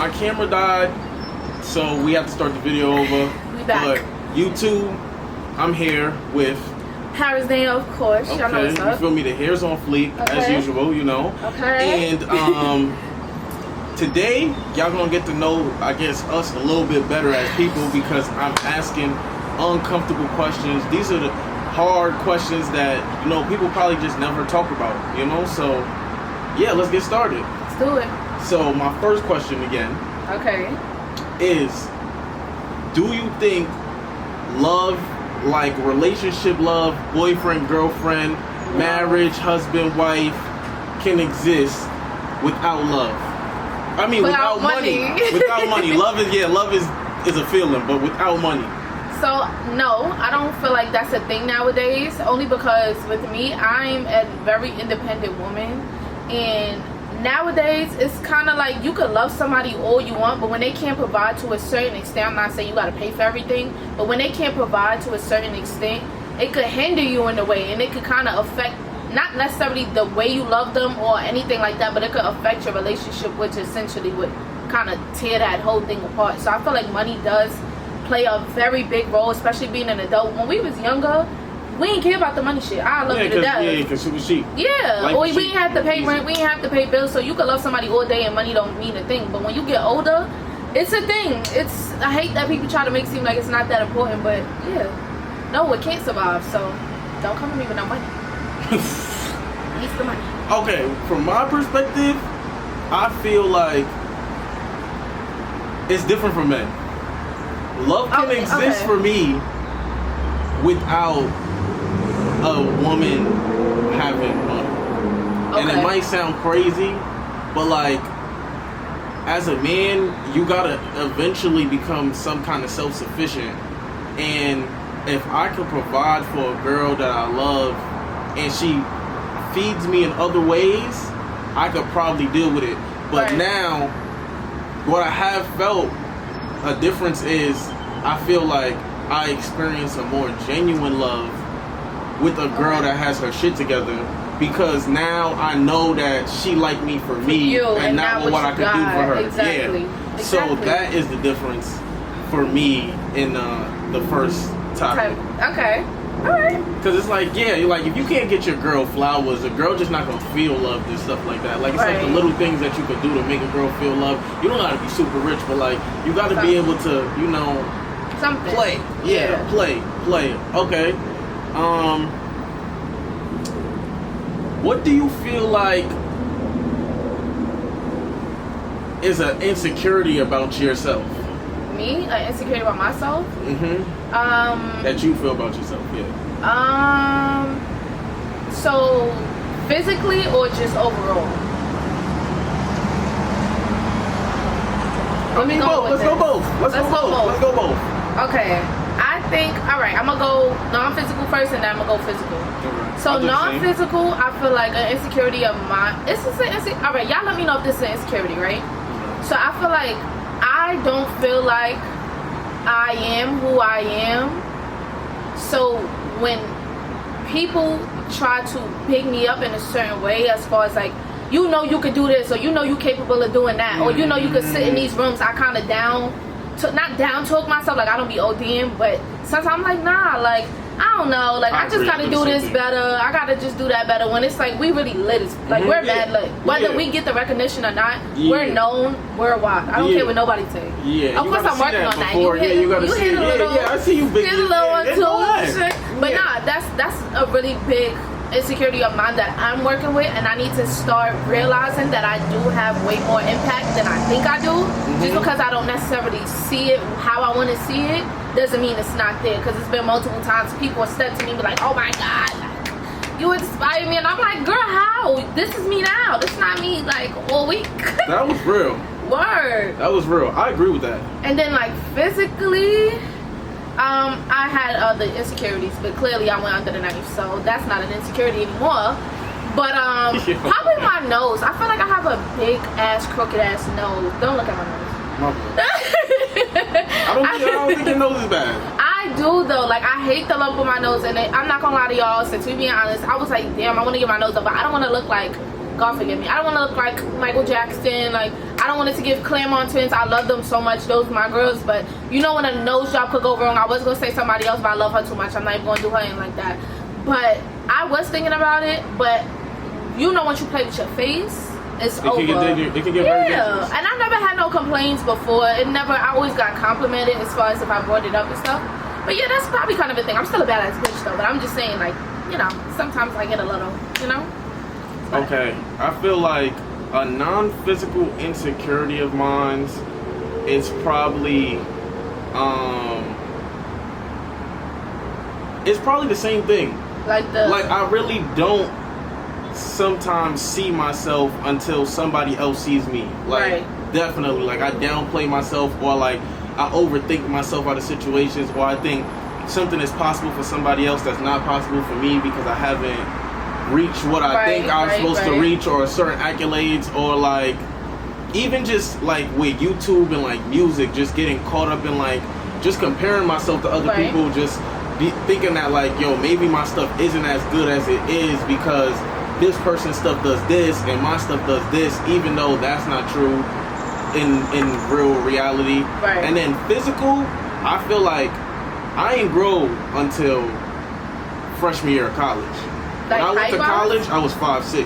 my camera died, so we have to start the video over. We back. But YouTube, I'm here with... Harris Danielle, of course. Okay, y'all know what's up. you feel me? The hair's on fleek, as usual, you know. Okay. And today, y'all gonna get to know, I guess, us a little bit better as people because I'm asking uncomfortable questions. These are the hard questions that, you know, people probably just never talk about, you know? So, yeah, let's get started. Let's do it. So, my first question again is, do you think love, like relationship love, boyfriend, girlfriend, marriage, husband, wife, can exist without love? I mean, without money. Without money. Love is a feeling, but without money. So, no, I don't feel like that's a thing nowadays. Only because with me, I'm a very independent woman. And nowadays, it's kind of like you could love somebody all you want, but when they can't provide to a certain extent, I'm not saying you got to pay for everything, but when they can't provide to a certain extent, it could hinder you in a way, and it could kind of affect, not necessarily the way you love them or anything like that, but it could affect your relationship, which essentially would kind of tear that whole thing apart. So I feel like money does play a very big role, especially being an adult. When we was younger, we didn't care about the money shit. I love you to death. Yeah, because it was cheap. Yeah, we didn't have to pay rent, we didn't have to pay bills, so you could love somebody all day and money don't mean a thing. But when you get older, it's a thing. I hate that people try to make it seem like it's not that important, but yeah, no, it can't survive. So don't come to me with no money. Needs the money. Okay, from my perspective, I feel like it's different for men. Love can exist for me without a woman having money. And it might sound crazy, but like as a man, you gotta eventually become some kind of self-sufficient. And if I could provide for a girl that I love and she feeds me in other ways, I could probably deal with it. But now, what I have felt a difference is I feel like I experience a more genuine love with a girl that has her shit together, because now I know that she liked me for me and not what I could do for her. Exactly. Yeah. So that is the difference for me in the first topic. Okay. Alright. Because it's like, yeah, like if you can't get your girl flowers, a girl just not gonna feel loved and stuff like that. Like it's like the little things that you could do to make a girl feel loved. You don't gotta be super rich, but like you gotta be able to, you know, play. Yeah, play. Okay. What do you feel like is an insecurity about yourself? Me? An insecurity about myself? That you feel about yourself, yeah. So physically or just overall? I mean both. Let's go both. Let's go both. Okay. I think, alright, I'm gonna go non-physical first and then I'm gonna go physical. So non-physical, I feel like an insecurity of mine. Alright, y'all let me know if this is an insecurity, right? So I feel like I don't feel like I am who I am. So when people try to pick me up in a certain way, as far as like, you know you could do this, or you know you're capable of doing that, or you know you could sit in these rooms, I kind of not down talk myself, like I don't be ODing, but sometimes I'm like, nah, like I don't know, like I just gotta do this better, I gotta just do that better, when it's like we really lit, like we're mad lit, whether we get the recognition or not, we're known worldwide. I don't care what nobody say. Of course I'm working on that. You hit a little, I see you big, hit a little one too, but nah, that's a really big insecurity of mine that I'm working with, and I need to start realizing that I do have way more impact than I think I do. Just because I don't necessarily see it how I want to see it doesn't mean it's not there, because it's been multiple times people have said to me, like, oh my god, like, you inspire me, and I'm like, girl, how? This is me now, this is not me like all week. That was real. Word. That was real. I agree with that. And then like physically, I had other insecurities, but clearly I went under the knife, so that's not an insecurity anymore. But probably my nose. I feel like I have a big ass, crooked ass nose. Don't look at my nose. I don't think your nose is bad. I do though. Like I hate the lump on my nose, and I'm not gonna lie to y'all. Since we being honest, I was like, damn, I want to get my nose up, but I don't want to look like God forgive me. I don't want to look like Michael Jackson. Like, I don't want it to give Claremont twins. I love them so much. Those are my girls. But you know when a nose job could go wrong. I was going to say somebody else, but I love her too much. I'm not even going to do her in like that. But I was thinking about it. But you know, once you play with your face, it's over. It can get very dangerous. And I never had no complaints before. I always got complimented as far as if I brought it up and stuff. But yeah, that's probably kind of a thing. I'm still a badass bitch though, but I'm just saying, like, you know, sometimes I get a little, you know. Okay, I feel like a non-physical insecurity of mine is probably, it's probably the same thing. Like I really don't sometimes see myself until somebody else sees me. Like, definitely, like I downplay myself, or like I overthink myself out of situations, or I think something is possible for somebody else that's not possible for me because I haven't reached what I think I'm supposed to reach, or certain accolades, or like even just like with YouTube and like music, just getting caught up in like just comparing myself to other people, just thinking that like, yo, maybe my stuff isn't as good as it is because this person's stuff does this and my stuff does this, even though that's not true in real reality. And then physical, I feel like I ain't grow until freshman year of college. Like, when I went to college, I was 5'6".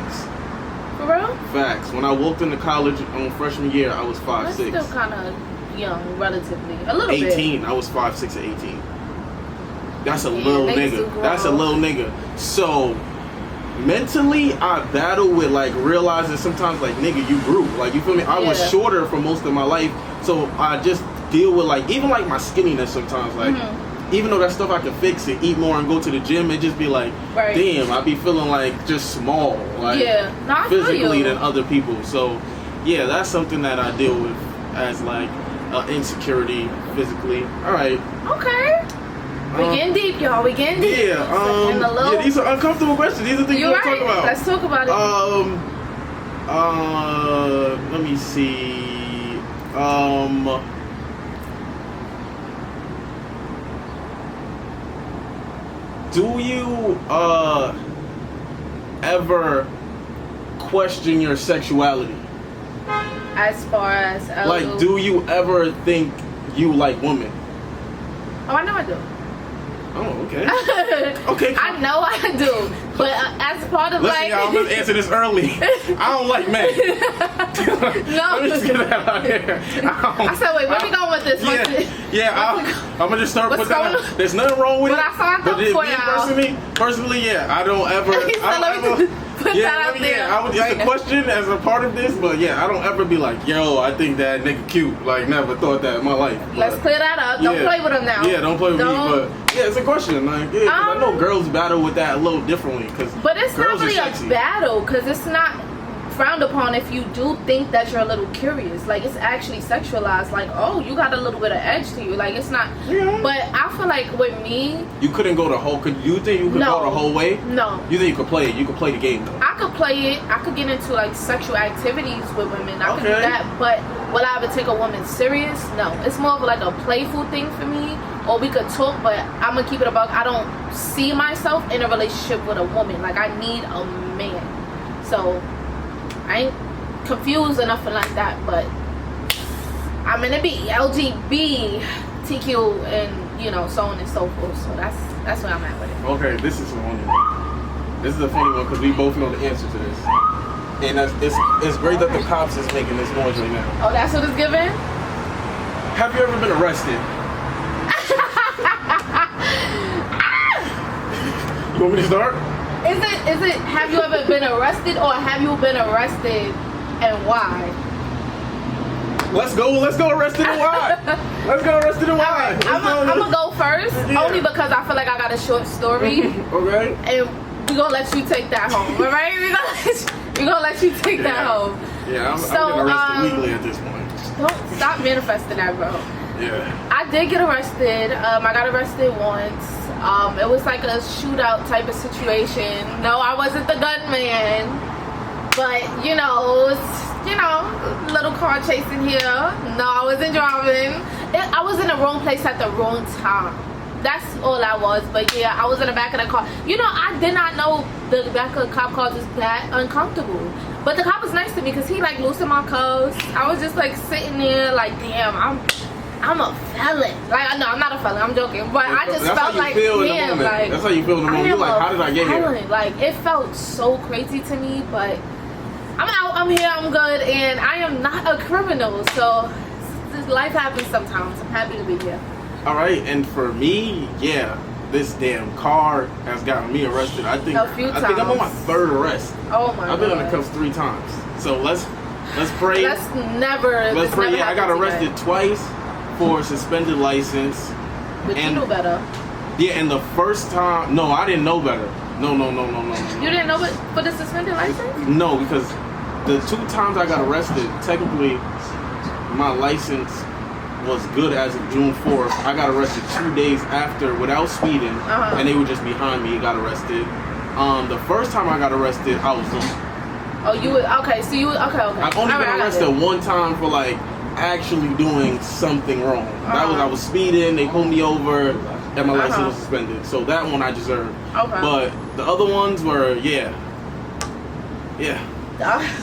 For real? Facts. When I walked into college on freshman year, I was 5'6". That's still kind of young, relatively. A little 18, bit. I was 5'6" at 18. That's a little nigga. That's a little nigga. So mentally, I battle with like realizing sometimes like, nigga, you grew. Like, you feel me? I was shorter for most of my life, so I just deal with like, even like my skinniness sometimes. Like, even though that stuff I can fix and eat more and go to the gym and just be like, damn, I be feeling like just small, like physically than other people. So yeah, that's something that I deal with as like insecurity physically. All right. Okay. We getting deep, y'all. We getting deep. Yeah, these are uncomfortable questions. These are things we want to talk about. Let's talk about it. Let me see. Do you ever question your sexuality? As far as like, do you ever think you like women? Oh, I know I do. Oh, okay. Okay. I know I do, but as part of listen, y'all, I'm gonna answer this early. I don't like men. No. Let me just get that out here. I said, wait, where we going with this? I'm gonna just start with that. There's nothing wrong with it. Personally, yeah, I don't ever. I would use the question as a part of this, but yeah, I don't ever be like, yo, I think that nigga cute. Like, never thought that in my life. But let's clear that up. Don't play with him now. Yeah, don't play with me. But yeah, it's a question. Like, yeah, 'cause I know girls battle with that a little differently. But it's not really a battle, because it's not frowned upon if you do think that you're a little curious. Like, it's actually sexualized. Like, oh, you got a little bit of edge to you. Like, it's not. Yeah. But I feel like with me, you couldn't go the whole. Could you think you could go the whole way? No. You think you could play it? You could play the game though. I could play it. I could get into like sexual activities with women. I could do that. But will I ever take a woman serious? No. It's more of like a playful thing for me. Or we could talk, but I'm gonna keep it about. I don't see myself in a relationship with a woman. Like, I need a man. So I ain't confused or nothing like that, but I'm gonna be LGBTQ and, you know, so on and so forth. So that's where I'm at with it. Okay, this is a funny one. This is a funny one because we both know the answer to this, and it's great that the cops is making this noise right now. Oh, that's what it's giving? Have you ever been arrested? You want me to start? Is it have you ever been arrested, or have you been arrested and why? Let's go arrested and why. Let's go arrested and why. Right, I'm gonna go first, only because I feel like I got a short story. Okay. And we're gonna let you take that home, alright? We're gonna let you take that home. Yeah, I'm getting arrested legally at this point. Don't stop manifesting that, bro. Yeah. I did get arrested. I got arrested once. It was like a shootout type of situation. No, I wasn't the gunman. But, you know, little car chasing here. No, I wasn't driving. I was in the wrong place at the wrong time. That's all I was. But yeah, I was in the back of the car. You know, I did not know the back of the cop cars is that uncomfortable. But the cop was nice to me because he like loosened my cuffs. I was just like sitting there like, damn, I'm a felon. Like, no, I'm not a felon. I'm joking. But I just felt like, damn, like, that's how you feel in the moment. You're like, how did I get here? Like, it felt so crazy to me, but I'm out. I'm here. I'm good, and I am not a criminal. So life happens sometimes. I'm happy to be here. All right, and for me, yeah, this damn car has gotten me arrested. I think I'm on my 3rd arrest. Oh my God. I've been on the cuffs 3 times. So let's pray. Let's pray. Yeah, I got arrested twice for suspended license. But you knew better. Yeah, and the first time, no, I didn't know better. No. You didn't know it for the suspended license? No, because the 2 times I got arrested, technically, my license was good as of June 4th. I got arrested 2 days after without speeding, and they were just behind me. Got arrested. The first time I got arrested, I was young. Oh, you were okay. So you okay? I've only been arrested 1 time for like actually doing something wrong. That was I was speeding. They pulled me over, and my license was suspended. So that one I deserved. Okay. But the other ones were yeah.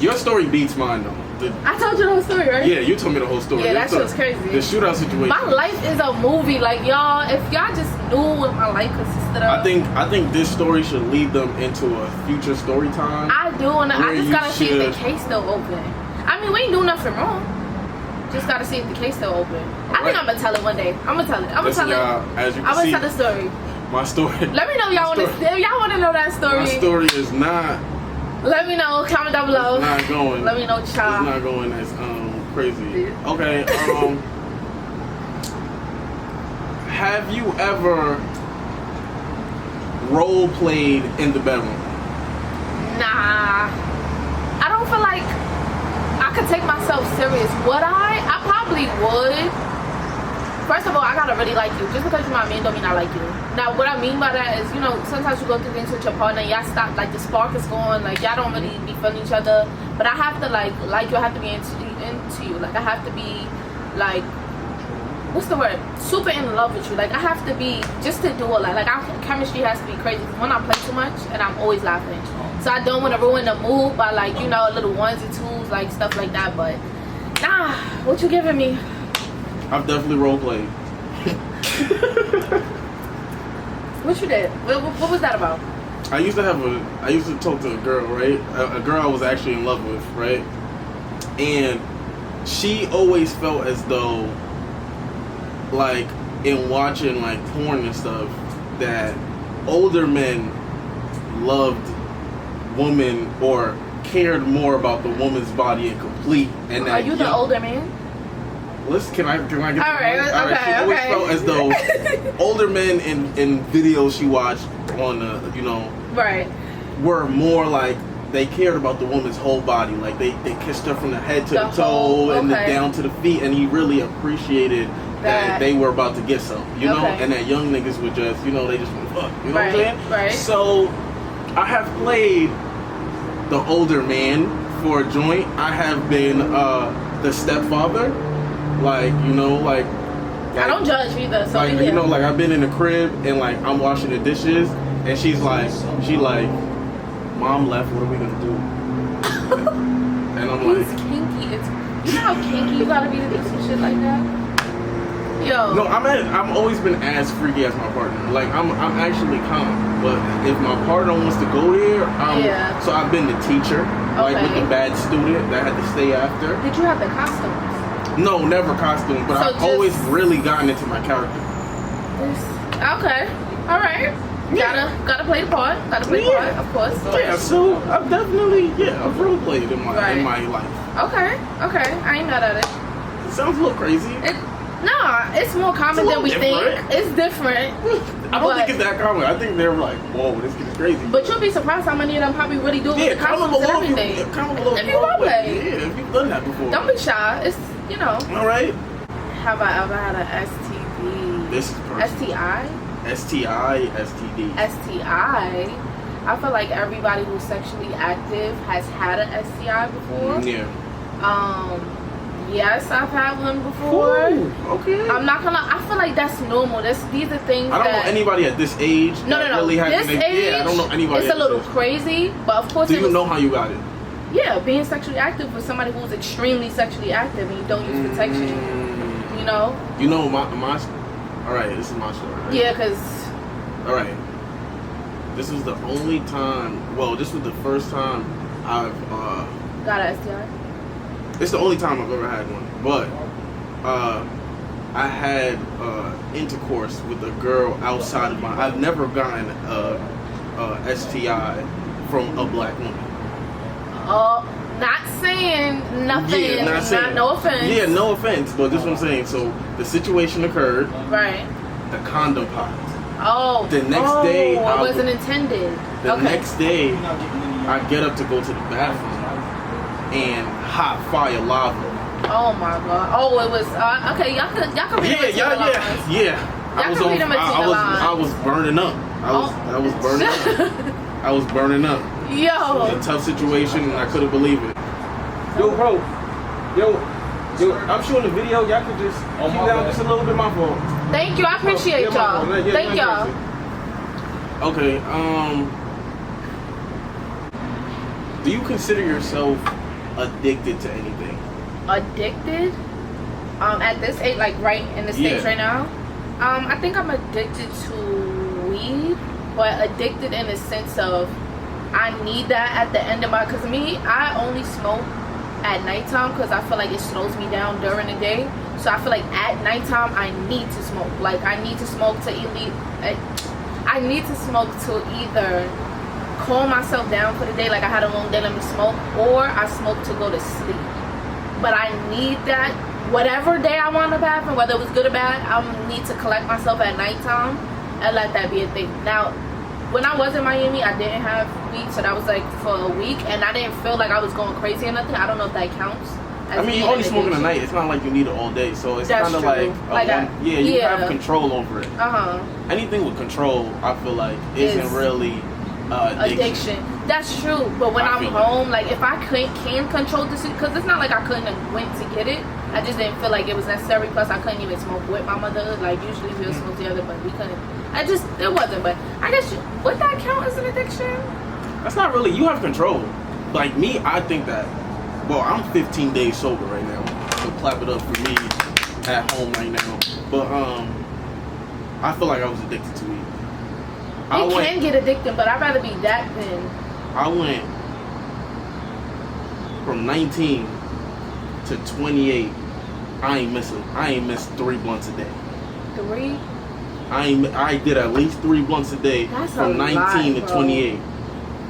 Your story beats mine though. I told you the whole story, right? Yeah, you told me the whole story. Yeah, that shit was crazy. The shootout situation. My life is a movie. Like, y'all, if y'all just knew what my life consisted of. I think this story should lead them into a future story time. I do, and I just gotta see if the case still open. I mean, we ain't doing nothing wrong. Just gotta see if the case still open. I think I'm gonna tell it one day. I'm gonna tell it. I'm gonna tell the story. My story. Let me know if y'all wanna know that story. My story is not. Let me know. Comment down below. It's not going. Let me know, child. It's not going as crazy. Okay. Have you ever role played in the bedroom? Nah. I don't feel like I could take myself serious. Would I? I probably would. First of all, I gotta really like you. Just because you're my man don't mean I like you. Now, what I mean by that is, you know, sometimes you go through things with your partner, y'all stop, like the spark is gone, like y'all don't really be feeling each other. But I have to like you, I have to be into you. Like I have to be like, what's the word? Super in love with you. Like I have to be just to do it. Like our chemistry has to be crazy. Because when I play too much and I'm always laughing, so I don't want to ruin the mood by like, you know, little ones and twos, like stuff like that. But nah, what you giving me? I've definitely role played. What you did? What was that about? I used to talk to a girl, right? A girl I was actually in love with, right? And she always felt as though, like, in watching, like, porn and stuff, that older men loved women or cared more about the woman's body and complete. And that are you the older man? Listen, can I get all right, okay, she always felt as though older men in videos she watched on the, you know, right, were more like they cared about the woman's whole body. Like they kissed her from the head to the toe and down to the feet, and he really appreciate that they were about to get some, you know, and that young niggas would just, you know, they just want to fuck, you know what I'm saying? Right. So I have played the older man for a joint. I have been the stepfather. Like, you know, like I don't judge either. So like, you know, like I've been in the crib and like I'm washing the dishes and she like, Mom left. What are we gonna do? And I'm like, it's kinky. You know how kinky you gotta be to do some shit like that. Yo. No, I've always been as freaky as my partner. Like I'm actually calm, but if my partner wants to go there, so I've been the teacher, like with the bad student that had to stay after. Did you have the costumes? No, never costume, but I've always really gotten into my character. Okay, all right. Gotta play the part. Gotta play the part, of course. Yeah, so I've definitely I've role played in my life. Okay, I ain't mad at it. It sounds a little crazy. It's more common than we think. It's different. I don't think it's that common. I think they're like, whoa, this kid is crazy. But you'll be surprised how many of them probably really do it with the costumes and everything. Comment below if you role play. Yeah, if you've done that before. Don't be shy. It's, you know. All right. Have I ever had an STD? This is personal. STI? STI, STD. STI. I feel like everybody who's sexually active has had an STI before. Yeah. Yes, I've had one before. Ooh, okay. I'm not gonna. I feel like that's normal. These are things. I don't know anybody at this age. No. Really this age, I don't know anybody. It's a little crazy, but of course. Do you know how you got it? Yeah, being sexually active with somebody who's extremely sexually active and you don't use protection. You know? You know, my all right, this is my story, right? Yeah, because... All right. This was the only time, well, this was the first time I've... got an STI? It's the only time I've ever had one. But I had intercourse with a girl outside of my... I've never gotten a STI from a black woman. Oh, not saying nothing. Yeah, not saying. No offense. Yeah, no offense. But this is what I'm saying. So the situation occurred. Right. The condom popped. Oh. The next day... it wasn't intended. The next day, I get up to go to the bathroom and hot fire lava. Oh my god. Oh, it was okay. Y'all can read it. Yeah. I was burning up. I was burning up. I was burning up. Yo. It was a tough situation, and I couldn't believe it. Yo, bro. Yo, I'm shooting a video. Y'all could just keep down just a little bit. My fault. Thank you. I appreciate y'all. Thank y'all. Okay. Do you consider yourself addicted to anything? Addicted? At this age, like right in the States right now? I think I'm addicted to weed, but addicted in the sense of I need that at the end of my, because me, I only smoke at nighttime because I feel like it slows me down during the day. So I feel like at nighttime I need to smoke. Like I need to smoke to I need to smoke to either calm myself down for the day, like I had a long day, let me smoke, or I smoke to go to sleep. But I need that whatever day I want to happen, whether it was good or bad. I need to collect myself at nighttime and let that be a thing. Now, when I was in Miami, I didn't have weed, so that was like for a week, and I didn't feel like I was going crazy or nothing. I don't know if that counts. I mean, you only smoking at night. It's not like you need it all day, so it's kind of like you have control over it. Anything with control, I feel like isn't really addiction. That's true, but when I'm home, like if I can control this, because it's not like I couldn't have went to get it. I just didn't feel like it was necessary. Plus, I couldn't even smoke with my mother. Like usually we'll smoke together, but we couldn't. It wasn't. But I guess would that count as an addiction? That's not really. You have control. Like me, I think that. Well, I'm 15 days sober right now. So clap it up for me at home right now. But I feel like I was addicted to weed. You can get addicted, but I'd rather be that than. I went from 19 to 28. I ain't missed 3 blunts a day. 3? I did at least 3 blunts a day. That's from 19 to 28.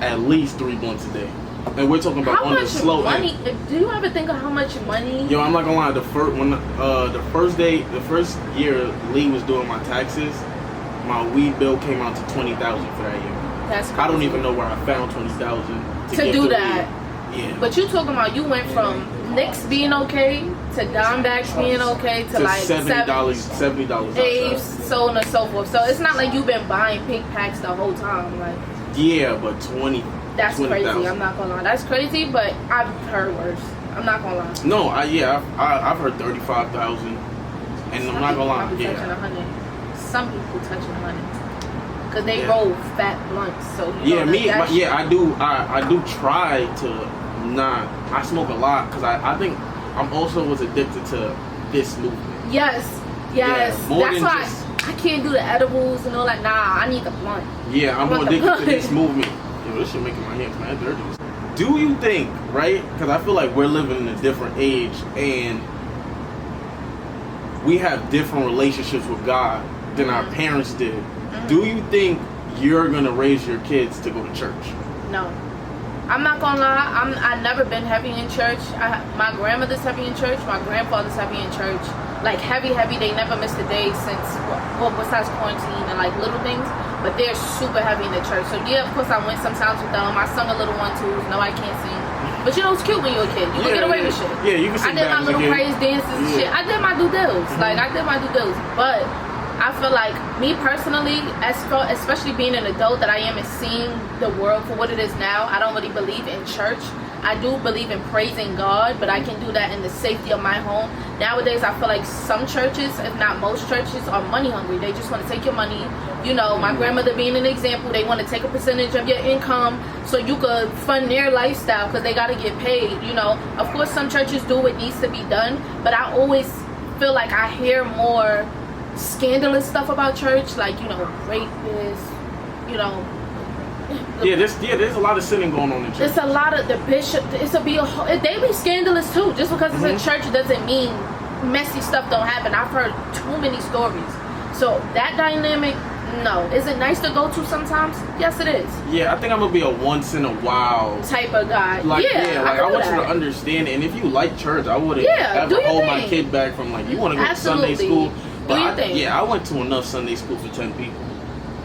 At least 3 blunts a day. And we're talking about on the slow end. Do you ever think of how much money? Yo, I'm not gonna lie. The first year Lee was doing my taxes, my weed bill came out to $20,000 for that year. That's crazy. I don't even know where I found $20,000 to do that. Weed. Yeah. But you talking about you went from Nicks being okay to Dimebacks being okay to like $70. Aves, so on and so forth. So it's not like you've been buying pink packs the whole time, like. Yeah, but 20. That's crazy. I'm not gonna lie. That's crazy, but I've heard worse. I'm not gonna lie. No, I've heard 35,000, and I'm not gonna lie. Touching 100. Some people touching 100 because they roll fat blunts. So I do try to not. I smoke a lot because I think I'm also was addicted to this movement. Yes. Yeah, that's why I can't do the edibles and all that. Nah, I need the blunt. Yeah, I'm addicted to this movement. Yo, this shit making my hands mad dirty. Do you think, right? Because I feel like we're living in a different age and we have different relationships with God than our parents did. Do you think you're going to raise your kids to go to church? No. I'm not going to lie. I've never been heavy in church. My grandmother's heavy in church. My grandfather's heavy in church. Like heavy. They never missed a day since, besides quarantine and like little things. But they're super heavy in the church. So yeah, of course I went sometimes with them. I sung a little one too. No, I can't sing. But you know, it's cute when you're a kid. You can get away with shit. Yeah, you can sing. I did my little praise dances and shit. I did my due deals. Like I did my due deals. But I feel like me personally, especially being an adult that I am and seeing the world for what it is now, I don't really believe in church. I do believe in praising God, but I can do that in the safety of my home. Nowadays, I feel like some churches, if not most churches, are money hungry. They just want to take your money. You know, my grandmother being an example, they want to take a percentage of your income so you could fund their lifestyle because they got to get paid. You know, of course, some churches do what needs to be done, but I always feel like I hear more scandalous stuff about church, like, you know, rapists, you know. There's a lot of sinning going on in church. There's a lot of the bishop. They be scandalous too. Just because it's a church doesn't mean messy stuff don't happen. I've heard too many stories. So that dynamic, no. Is it nice to go to sometimes? Yes, it is. Yeah, I think I'm gonna be a once in a while type of guy. Like, I want you to understand it. And if you like church, I wouldn't ever hold my kid back from like, you want to go to Sunday school. But I went to enough Sunday school for 10 people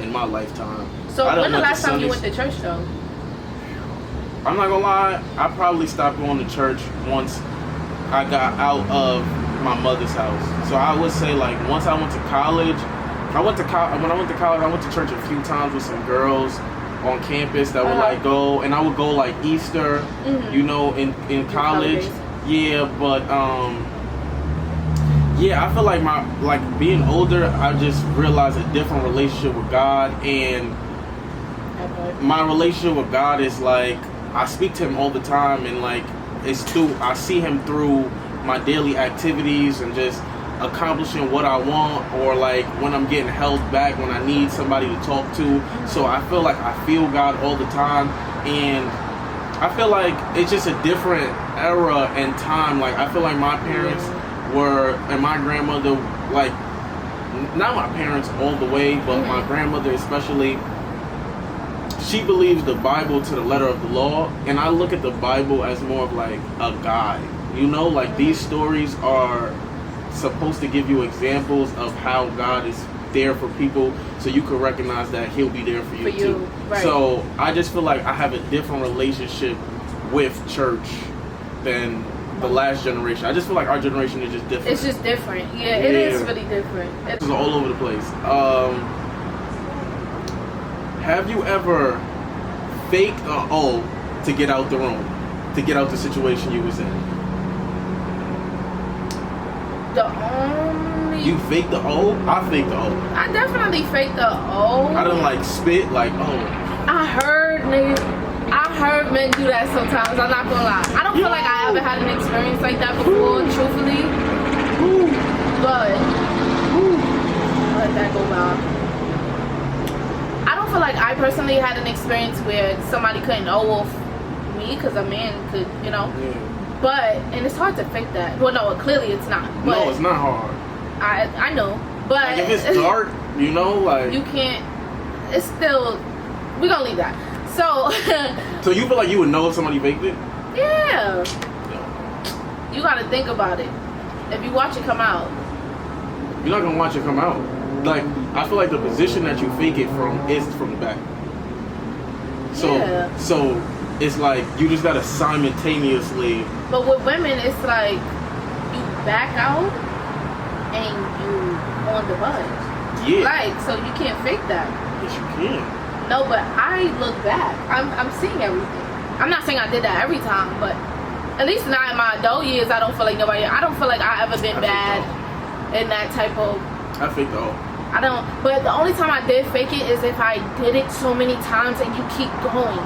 in my lifetime. So when the last time you went to church though? I'm not gonna lie, I probably stopped going to church once I got out of my mother's house. So I would say like once I went to college, when I went to college, I went to church a few times with some girls on campus that would like go, and I would go like Easter, you know, in college. Yeah, but I feel like being older, I just realized a different relationship with God, and my relationship with God is like I speak to him all the time, and like I see him through my daily activities and just accomplishing what I want, or like when I'm getting held back, when I need somebody to talk to. So I feel like I feel God all the time, and I feel like it's just a different era and time. Like I feel like my parents and my grandmother, like not my parents all the way, but my grandmother especially, she believes the Bible to the letter of the law, and I look at the Bible as more of like a guide. You know, like these stories are supposed to give you examples of how God is there for people, so you can recognize that he'll be there for you too. Right. So I just feel like I have a different relationship with church than the last generation. I just feel like our generation is just different. It's just different. Yeah, it is really different. It's all over the place. Have you ever faked a O to get out the room, to get out the situation you was in? You faked the O? I faked the O. I definitely faked the O. I didn't like spit, like, oh. I heard men do that sometimes. I'm not gonna lie. I don't feel like I ever had an experience like that before, truthfully. But let that go by. I don't feel like I personally had an experience where somebody couldn't O off me because a man could, you know. But, and it's hard to fake that. Well, no, clearly it's not. But no, it's not hard. I know, but like if it's dark, you know, like you can't. It's still. We're gonna leave that. So. So you feel like you would know if somebody faked it? Yeah. You gotta think about it. If you watch it come out, you're not gonna watch it come out. Like I feel like the position that you fake it from is from the back. So it's like you just gotta simultaneously. But with women, it's like you back out and you on the bus. Yeah. Like so you can't fake that. Yes, you can. No, but I look back. I'm seeing everything. I'm not saying I did that every time, but at least not in my adult years. I don't feel like I don't feel like I ever been bad in that type of. I faked the O. I don't. But the only time I did fake it is if I did it so many times and you keep going.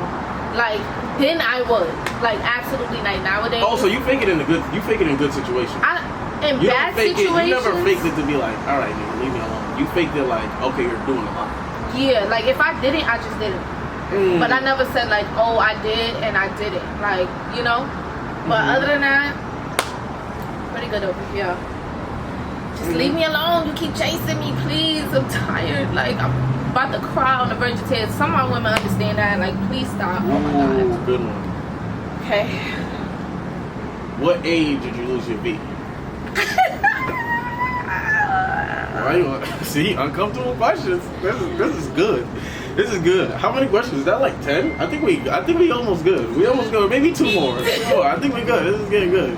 Like then I would absolutely like nowadays. Oh, so you fake it in good situations. In bad situations. You never faked it to be like, all right, nigga, leave me alone. You faked it like, okay, you're doing a lot. Yeah, like if I didn't, I just didn't. But I never said like, oh, I did and I didn't. Like, you know. But other than that, pretty good over here. Just leave me alone. You keep chasing me, please. I'm tired. Like I'm about to cry on the verge of tears. Some of my women understand that. Like, please stop. Oh my god. Good one. Okay. What age did you lose your V? Right? See, uncomfortable questions. This is good. This is good. How many questions? Is that like 10? I think we almost good. We almost good. Maybe 2 more. Oh, I think we good. This is getting good.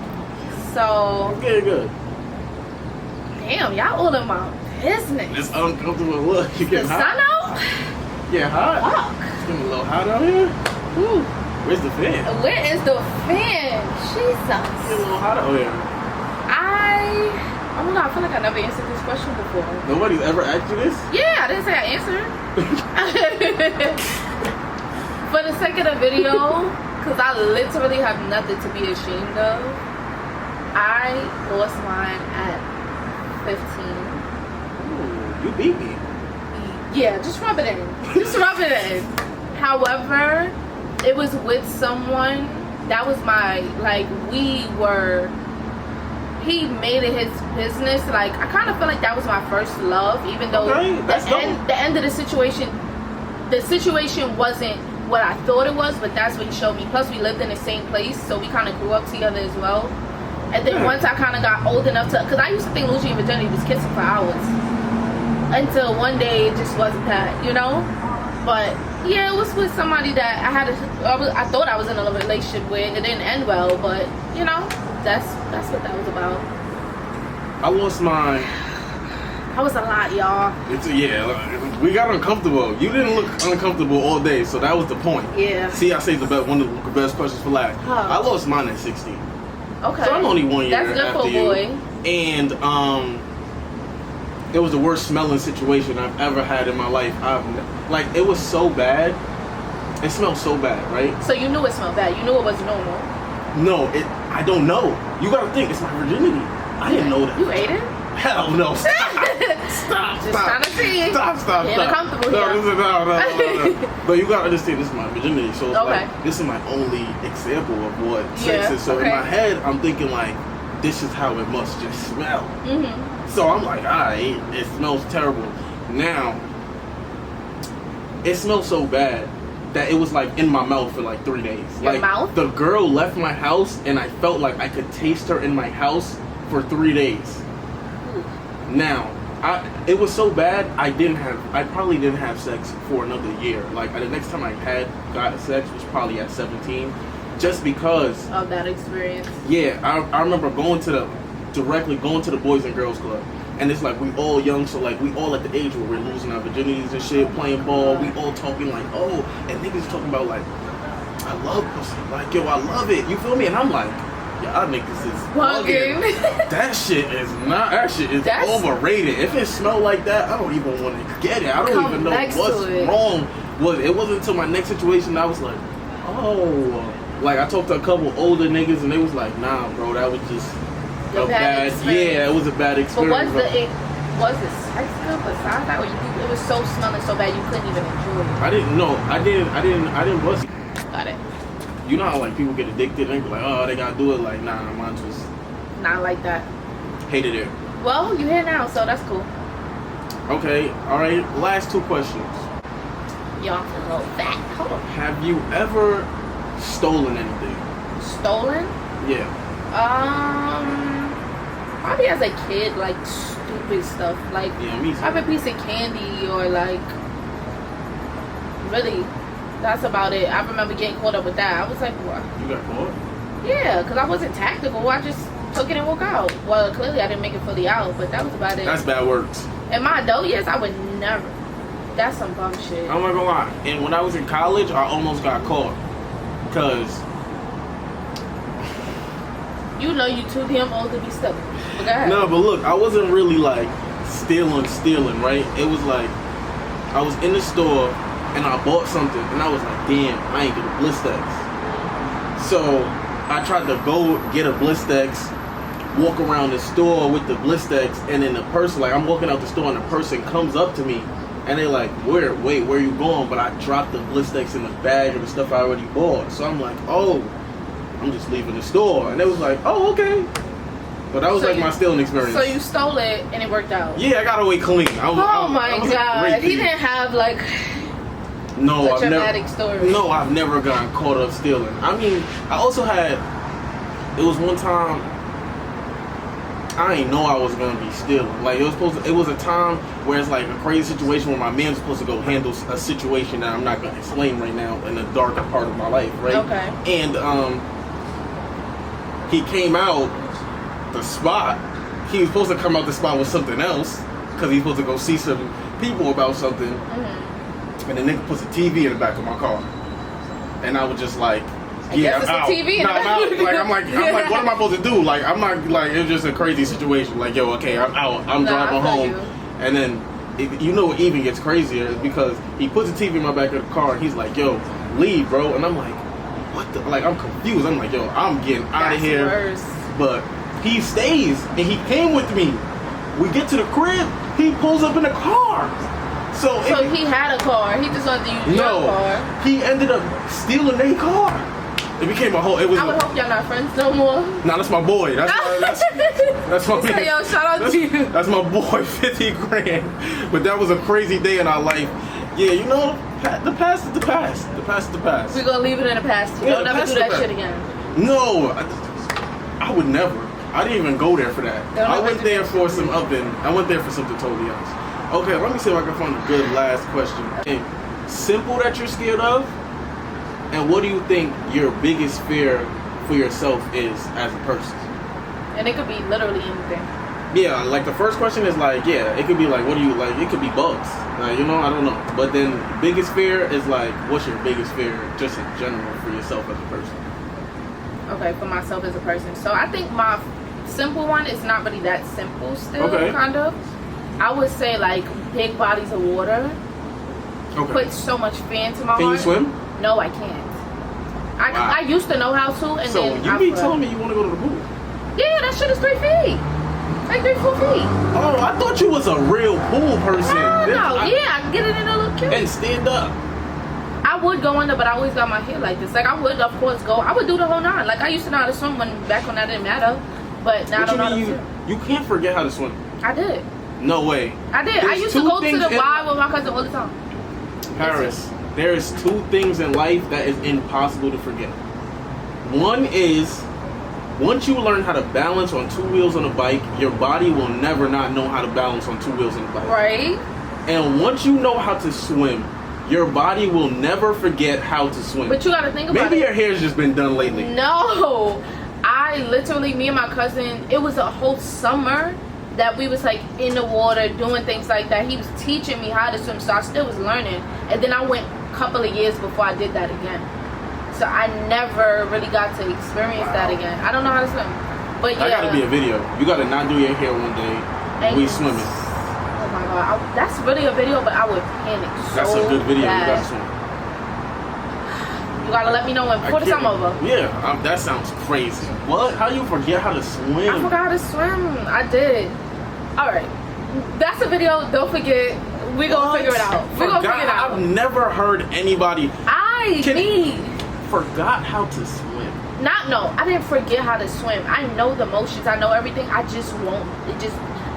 So. It's getting good. Damn, y'all all in my business. This uncomfortable look. You getting hot? The sun out? Yeah, hot. Fuck. It's getting a little hot out here. Ooh. Where's the fan? Where is the fan? Jesus. It's a little hot out here. I don't know. I feel like I never answered this question before. Nobody's ever asked you this? Yeah, I didn't say I answered. For the sake of the video, because I literally have nothing to be ashamed of, I lost mine at 15. Ooh, you beat me. Yeah, just rub it in. Just rub it in. However, it was with someone that was my, like, he made it his business. Like, I kind of feel like that was my first love, even though the end of the situation wasn't what I thought it was, but that's what he showed me. Plus, we lived in the same place, so we kind of grew up together as well. And then once I kind of got old enough to, because I used to think losing your virginity was kissing for hours, until one day it just wasn't that, you know. But yeah, it was with somebody that I thought I was in a relationship with. It didn't end well, but you know, that's what that was about. I lost mine. That was a lot, y'all. We got uncomfortable. You didn't look uncomfortable all day, so that was the point. Yeah. See, I saved one of the best questions for last. Huh. I lost mine at 16. Okay. So I'm only 1 year That's good after for a boy. And it was the worst smelling situation I've ever had in my life. It was so bad. It smelled so bad, right? So you knew it smelled bad. You knew it was normal. No, I don't know. You gotta think, it's my virginity. I didn't know that. You ate it? Hell no. Stop. Just trying to see. Stop. Uncomfortable No. But you gotta understand, this is my virginity. So it's like, this is my only example of what sex is. So in my head, I'm thinking like, this is how it must just smell. Mm-hmm. So I'm like, alright, it smells terrible. Now, it smells so bad that it was like in my mouth for like 3 days. Your like, mouth? The girl left my house and I felt like I could taste her in my house for 3 days. Now, it was so bad, I probably didn't have sex for another year. Like, the next time I got sex was probably at 17. Just because of that experience. Yeah, I remember directly going to the Boys and Girls Club. And it's like, we all young, so like, we all at the age where we're losing our virginities and shit, playing ball. We all talking like, oh, and niggas talking about like, I love pussy. Like, yo, I love it. You feel me? And I'm like, y'all niggas is bugging. That shit is overrated. If it smelled like that, I don't even want to get it. I don't even know what's wrong with it. It wasn't until my next situation I was like, oh. Like, I talked to a couple older niggas and they was like, nah, bro, that was just a bad experience. Yeah, it was a bad experience. But was it sex good besides that, or it was so smelling so bad you couldn't even enjoy it? I didn't know. I didn't bust. Got it. You know how like people get addicted and be like, oh, they gotta do it. Like, nah, mine was not like that. Hated it. Well, you here now, so that's cool. Okay, all right. Last 2 questions. Y'all can go back. Hold on. Have you ever stolen anything? Stolen? Yeah. Probably as a kid, like stupid stuff, like have a piece of candy or like. Really, that's about it. I remember getting caught up with that. I was like, what? You got caught? Yeah, because I wasn't tactical. I just took it and walked out. Well, clearly I didn't make it fully out, but that was about it. That's bad works. In my adult years, I would never. That's some bum shit. I'm not gonna lie. And when I was in college, I almost got caught. Because you know you too damn old to be stubborn. But go ahead. No, but look, I wasn't really like stealing, right? It was like I was in the store and I bought something and I was like, damn, I ain't get a Blistex. So I tried to go get a Blistex, walk around the store with the Blistex, and then the person, like, I'm walking out the store and the person comes up to me and they're like, where are you going? But I dropped the Blistex in the bag of the stuff I already bought. So I'm like, oh, I'm just leaving the store. And it was like, oh, okay. But that was my stealing experience. So you stole it and it worked out? Yeah, I got away clean. Oh my God. He didn't have like no, a dramatic story. No, I've never gotten caught up stealing. I mean, I also had, it was one time, I didn't know I was gonna be stealing. Like, it was a time where it's like a crazy situation where my man's supposed to go handle a situation that I'm not gonna explain right now in the darker part of my life, right? Okay. And he came out the spot. He was supposed to come out the spot with something else because he's supposed to go see some people about something. Mm-hmm. And the nigga puts a TV in the back of my car. and I was just like, yeah, I'm out. TV no, I'm out. Like, I'm like, what am I supposed to do? Like, I'm not, like, it was just a crazy situation. Like, yo, okay, I'm out. I'm driving home. And then, you know what even gets crazier is because he puts the TV in my back of the car, and he's like, yo, leave, bro. And I'm like, what the, like, I'm confused. I'm like, yo, I'm getting out of here. Worse. But he stays, and he came with me. We get to the crib, he pulls up in the car. So he had a car. He just wanted to use your car. He ended up stealing their car. It became a whole. It was. I would hope y'all not friends no more. Nah, that's my boy. That's my. So, yo, shout out to you. That's my boy. 50 grand. But that was a crazy day in our life. Yeah, you know, the past is the past. The past is the past. We're gonna leave it in the past. Don't ever do that shit again. No, I would never. I didn't even go there for that. I went there for some something. I went there for something totally else. Okay, let me see if I can find a good last question. Simple that you're scared of, and what do you think your biggest fear for yourself is as a person? And it could be literally anything. Yeah, like the first question is like, yeah, it could be like, what do you like? It could be bugs, like, you know, I don't know. But then biggest fear is like, what's your biggest fear just in general for yourself as a person? Okay, for myself as a person. So I think my simple one is not really that simple still, kind of. I would say like big bodies of water. Okay. Put so much fear into my heart. Can you swim? No, I can't. I used to know how to, and then you be telling me you want to go to the pool? Yeah, that shit is 3 feet. Like 3-4 feet. Oh, I thought you was a real pool person. No, I can get it in a little cute. And stand up. I would go under, but I always got my hair like this. Like I would, of course, go. I would do the whole 9. Like I used to know how to swim back when that didn't matter, but now I don't know how to swim. You can't forget how to swim. I did. No way. I did. I used to go to the Y with my cousin all the time. Paris, there is 2 things in life that is impossible to forget. One is, once you learn how to balance on 2 wheels on a bike, your body will never not know how to balance on 2 wheels on a bike. Right. And once you know how to swim, your body will never forget how to swim. But you gotta think about it. Maybe your hair's just been done lately. No. I literally, me and my cousin, it was a whole summer that we was like in the water doing things like that. He was teaching me how to swim, so I still was learning. And then I went a couple of years before I did that again. So I never really got to experience that again. I don't know how to swim. But yeah. I gotta be a video. You gotta not do your hair one day. And we swimming. Oh my god. That's really a video, but I would panic so That's a good video. bad. You gotta swim. You gotta let me know when before the time over. Yeah, that sounds crazy. What? How you forget how to swim? I forgot how to swim. I did. Alright. That's a video. Don't forget. We're gonna figure it out. We're gonna figure it out. I've never heard anybody forgot how to swim. I didn't forget how to swim. I know the motions. I know everything. I just won't.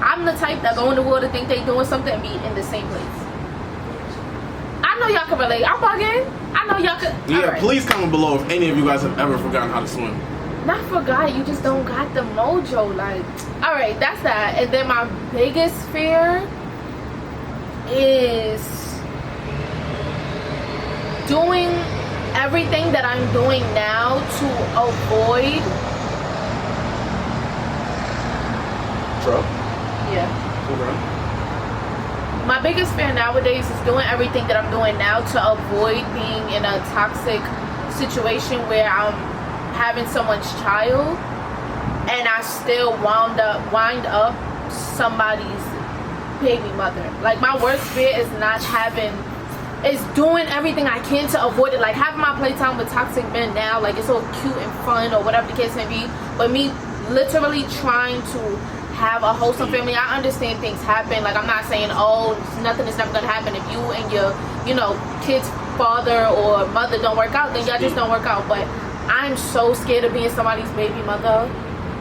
I'm the type that go in the water, think they doing something, and be in the same place. I know y'all can relate. I'm bugging. I know y'all can. Yeah, right. Please comment below if any of you guys have ever forgotten how to swim. Not forgot, you just don't got the mojo. Like, all right, that's that. And then my biggest fear is doing everything that I'm doing now to avoid. Truck? Yeah. Okay. My biggest fear nowadays is doing everything that I'm doing now to avoid being in a toxic situation where I'm having someone's child and I still wind up somebody's baby mother. Like my worst fear is doing everything I can to avoid it. Like having my playtime with toxic men now, like it's so cute and fun or whatever the case may be, but me literally trying to have a wholesome family. I understand things happen. Like I'm not saying, oh, nothing is never gonna happen if you and your, kid's father or mother don't work out, then y'all just don't work out. But I'm so scared of being somebody's baby mother.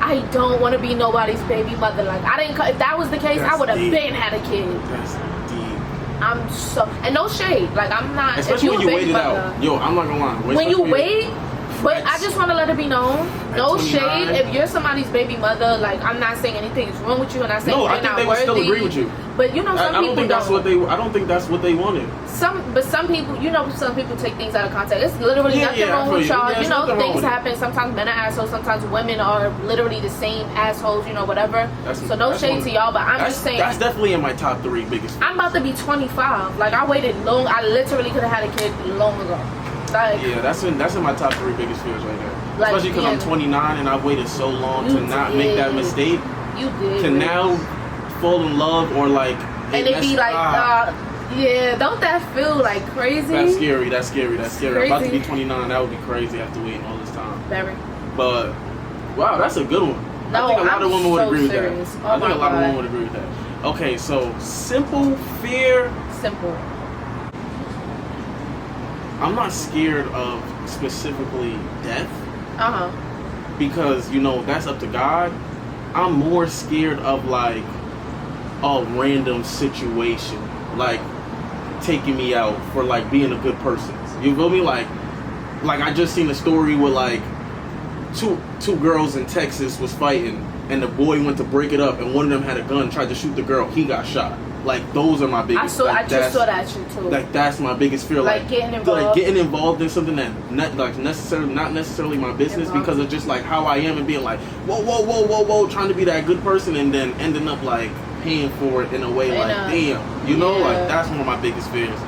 I don't want to be nobody's baby mother. Like if that was the case, I would have been had a kid. That's deep. I'm so, and no shade. Like I'm not. Especially when you wait it out. Yo, I'm not gonna lie. When you wait. But I just want to let it be known, no shade. If you're somebody's baby mother, like I'm not saying anything is wrong with you, and I say you're not worthy. No, I think they would still agree with you. But some people don't. I don't think that's what they wanted. Some people, some people take things out of context. It's literally nothing wrong with y'all. Things happen. Sometimes men are assholes. Sometimes women are literally the same assholes. Whatever. So no shade to y'all, but I'm just saying. That's definitely in my top 3 biggest. I'm about to be 25. Like I waited long. I literally could have had a kid long ago. Like, yeah, that's in my top 3 biggest fears right there. Like, especially because I'm 29 and I've waited so long to not make that mistake. You did. To now fall in love or like. And it be like, yeah, don't that feel like crazy? That's scary. Crazy. I'm about to be 29. That would be crazy after waiting all this time. Very. But wow, that's a good one. No, I think a lot of women would agree serious. with that. I think a lot of women would agree with that. Okay, so simple fear. Simple. I'm not scared of specifically death. Because that's up to God. I'm more scared of like a random situation, like taking me out for like being a good person. You feel me? Like I just seen a story where like two girls in Texas was fighting, and the boy went to break it up, and one of them had a gun, tried to shoot the girl. He got shot. Like those are my biggest. I just saw that shit too. Like that's my biggest fear. Like getting involved. Like getting involved in something that not necessarily my business because of just like how I am and being like whoa, trying to be that good person and then ending up like paying for it in a way like damn, like that's one of my biggest fears.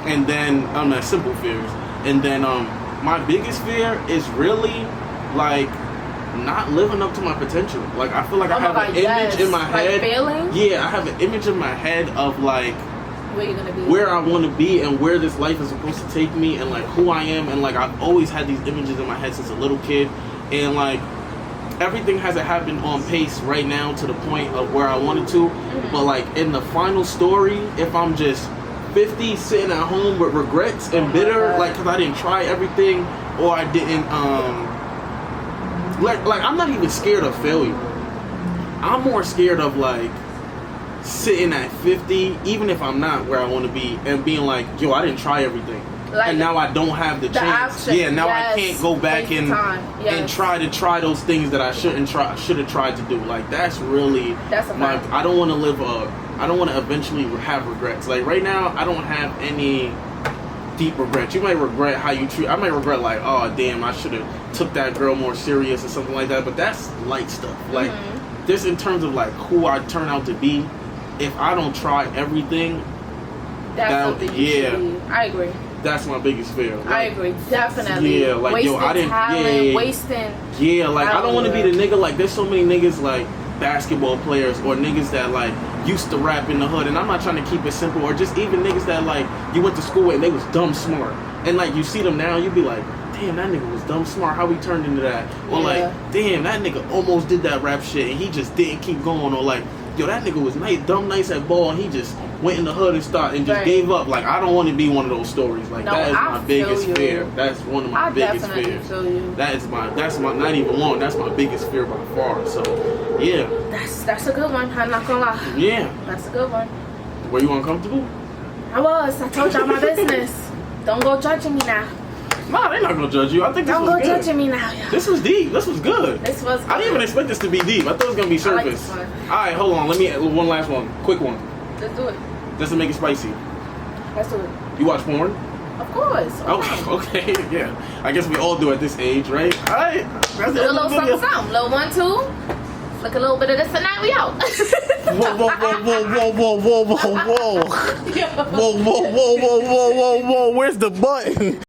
And then simple fears. And then my biggest fear is really like not living up to my potential. Like I feel like I have an image in my head. Failing? Yeah, I have an image in my head of like where you're gonna be, where I want to be, and where this life is supposed to take me, and like who I am, and like I've always had these images in my head since a little kid, and like everything hasn't happened on pace right now to the point of where I wanted to. But like in the final story, if I'm just 50 sitting at home with regrets and bitter, like because I didn't try everything or I didn't like I'm not even scared of failure. I'm more scared of like sitting at 50, even if I'm not where I want to be, and being like, yo, I didn't try everything. Like, and now I don't have the chance. Option. Yeah, now I can't go back and try those things that I should have tried to do. Like that's a fact. I don't want to live I don't want to eventually have regrets. Like right now, I don't have any deep regrets. You might regret how you treat. I might regret like, oh damn, I should have took that girl more serious or something like that. But that's light stuff. Like this in terms of like who I turn out to be. If I don't try everything, I agree. That's my biggest fear. Like, I agree, definitely. Yeah, like wasting I didn't. Talent, wasting. Yeah, like I don't want to be the nigga. Like there's so many niggas like basketball players or niggas that like used to rap in the hood, and I'm not trying to keep it simple, or just even niggas that like you went to school with and they was dumb smart, and like you see them now, you be like, damn, that nigga was dumb smart. How he turned into that? Or like, damn, that nigga almost did that rap shit and he just didn't keep going. Or like, yo, that nigga was nice at ball and he just went in the hood and just gave up. Like, I don't want to be one of those stories. Like, that is my biggest fear. That's one of my biggest fears. That's my not even one. That's my biggest fear by far. So, yeah. That's a good one. I'm not gonna lie. Yeah. That's a good one. Were you uncomfortable? I told y'all my business. Don't go judging me now. Nah, they're not gonna judge you. I think this was good. Don't go judging me now, y'all. This was deep. This was good. This was good. I didn't even expect this to be deep. I thought it was gonna be surface. I like this one. Alright, hold on. Let me one last one. Quick one. Let's do it. Just to make it spicy. Let's do it. You watch porn? Of course. Okay, yeah. I guess we all do at this age, right? Alright. That's a little something. Little 1, 2. Flick a little bit of this and now we out. Whoa. Whoa. Where's the button?